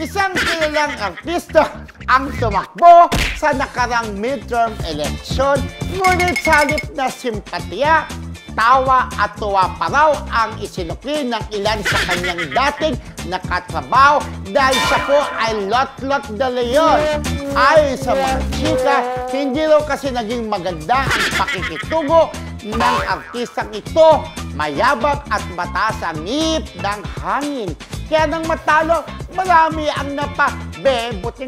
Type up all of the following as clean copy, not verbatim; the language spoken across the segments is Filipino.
Isang kilalang artista ang tumakbo sa nakarang midterm election, ngunit sa halip na simpatya, tawa at tuwa pa raw ang isinukli ng ilan sa kanyang dating nakatrabaho dahil siya po ay lot-lot de Leon. Ayon sa mga chika, hindi raw kasi naging maganda ang pakikitungo ng artistang ito, mayabang at mataas ang ihip ng hangin. Kaya nang matalo, marami ang buti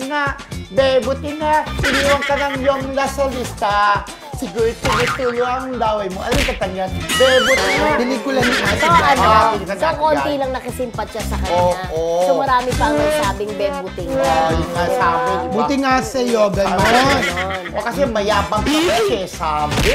nga, iniwan ka ng yung nasa lista. Siguro tuloy ang daway mo. Alam ka tanyan? Buti nga. Pelikula ni Ate. So, konti lang nakasimpad siya sa kanya. So, marami pa ang nagsabing buti nga. Yung nga sabi, diba? Buti nga sa'yo, gano'n. O kasi mayabang ka kasi sabi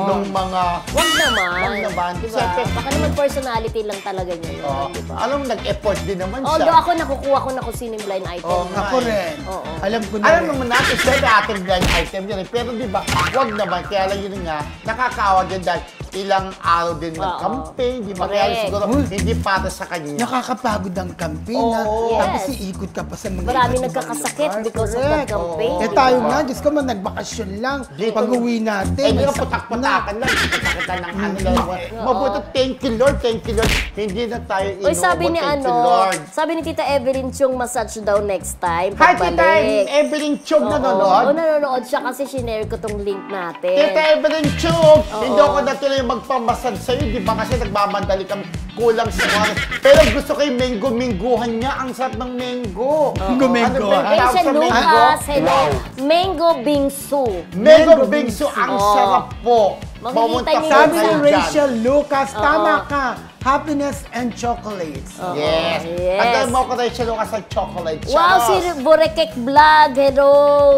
nung mga... Wag naman. Wag naman. Diba? Siyempre, Baka naman personality lang talaga niya yun. Diba? alam mo, nag-effort din naman siya. Although ako nakukuha ko na kung sino yung blind item. Ako rin. Alam ko na Alam rin. naman natin, siyempre ating blind item yun. Pero di ba, wag naman. Kaya lang yun nga, nakakaawa din dahil ilang araw din ng campaign. Di ba? Kaya siguro, hindi para sa kanya. Nakakapagod ang campaign. Yes. Tapos iikot ka pa sa mga Marami iba't ibang nagkakasakit lugar. because of that campaign. Eh tayo nga, Diyos ko man, nagbakasyon lang. Pag-uwi natin. Hindi ka putak-putakan lang. Putak-putakan ng ano lang. Mabuti, thank you Lord, thank you Lord. Hindi na tayo inuubot, Uy, sabi ni thank you Lord. sabi ni Tita Evelyn Chung, massage daw next time. Hi, Tita pagbalik. Evelyn Chug Oo, nanonood. nanonood siya kasi shinare ko tong link natin. Tita Evelyn Chug, hindi ako natuloy magpamasad sa'yo, di ba? Kasi nagmamandali kami, kulang sa oras. Pero gusto ko yung mango-mingguhan niya. Ang sarap ng mango. Mango-mango, Ano ba yung Hey, tawag siya sa mango? Lucas, hello. Wow. Mango Bingsu. Mango bingsu, ang sarap po. Makikita Pumunta niyo po Sabi kayo ni dyan. Rachel Lucas, tama ka. Happiness and chocolates. Yes. Yes. Tagal mo ko Rachel Lucas sa chocolate. Wow, si Burekek Vlog, hello.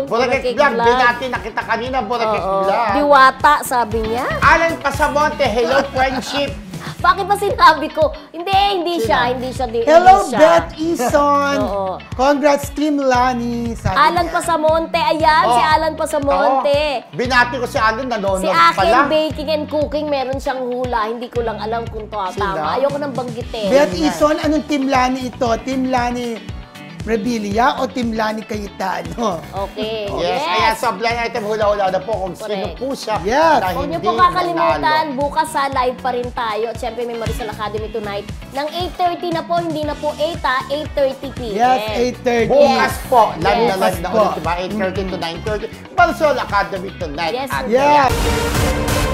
Burekek Vlog, di natin nakita kanina, Burekek Vlog. Diwata, sabi niya. Alan Pasamonte, hello friendship. Bakit ba sinabi ko? Hindi siya. Hello, hindi siya. Beth Ison. Oo. Congrats, Team Lani. Sabi Alan niya. Pasamonte, ayan, si Alan Pasamonte. Binati ko si Alan, nanonood Si pala. Akin Baking and Cooking, meron siyang hula. Hindi ko lang alam kung tama. Sila? Ayoko nang banggitin. Beth Ison, anong Team Lani ito? Team Lani Revilla o Team Lani Cayetano? Okay. Yes, ayan, sa blind item, hula-hula na po kung sino Correct. po siya. Yes. na Huwag niyo hindi po kakalimutan, nanalo. bukas sa live pa rin tayo. At syempre, may Marisol Academy tonight. Ng 8:30 na po, hindi na po 8 8:30 p.m. Yes, 8:30. Bukas po, live na Yes. live na Po. ulit, diba? 8:30 to 9:30. Marisol Academy tonight. Yes, at Yes.